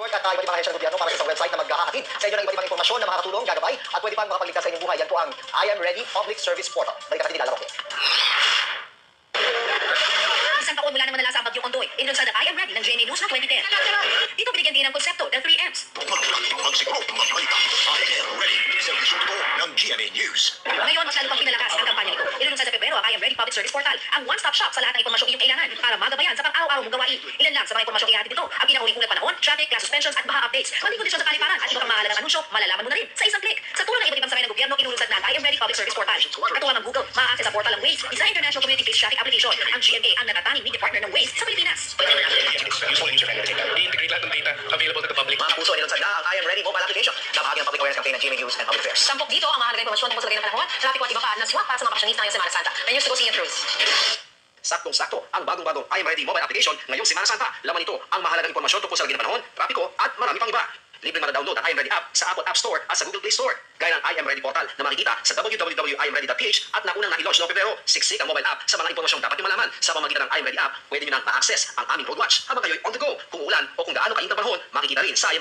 At iba't ibang ahensya ng gobyerno para sa isang website na maghahatid sa inyo ng iba't ibang impormasyon na makakatulong, gagabay at pwede pang makapagligtas sa inyong buhay. Yan po ang I Am Ready Public Service Portal. Balik natin nila, Roque. Isang taon mula naman nala sa Bagyong Ondoy, inilunsad ang I Am Ready ng GMA News na 2010. Dito binigyan din ang konsepto ng 3Ms. Magsiguro, magbalita. I Am Ready. Servisyon ito ng GMA News. Ngayon, mas lalo pang pinalakas ang kampanya nito. Inilunsad sa Pebrero ang I Am Ready Public Service Portal, ang one-stop shop sa lahat ng impormasyong iyong kailangan para magabayan sa pang-araw-araw mong gawain. Ilan lang sa mga impormasyong ihatid dito, ang pinakahuling ulat panahon, traffic, class suspensions at baha updates, pati kondisyon sa kaliparan at iba pang mahalagang anunsyo, malalaman mo na rin sa isang click. Sa tulong ng iba't ibang sakay ng gobyerno, inulunsad na ang I Am Ready Public Service Portal. Katuwang ng Google, maa-access sa portal ang Waze, isa international community-based traffic application. Ang GMA ang natatanging media partner ng Waze sa Pilipinas. Useful and user-friendly data. I-integrate lahat ng data available to the public. Mga puso, inilunsad na ang I Am Ready mobile application na bahagi ng public awareness campaign ng GMA News and Public Affairs. Sampok dito ang mahalagang impormasyon tungkol sa lagay ng panahon, traffic at iba pa na swak para sa mga pasyonista ngayong Semana Santa. And news to go see and truth. Saktong-sakto ang bagong-bagong I Am Ready mobile application ngayong Semana Santa. Laman nito ang mahalagang impormasyon tungkol sa lagay ng panahon, trapiko at marami pang iba. Libreng mara-download ang I Am Ready app sa Apple App Store at sa Google Play Store. Gaya ng I Am Ready portal na makikita sa www.iamready.ph at naunang na-ilaunch noong Pebrero. Siksik ang mobile app sa mga impormasyong dapat nyo malaman. Sa pamamagitan ng I Am Ready app, pwede nyo nang ma-access ang aming road watch habang kayo'y on the go. Kung ulan o kung gaano kainit ang panahon, makikita rin sa I Am Ready.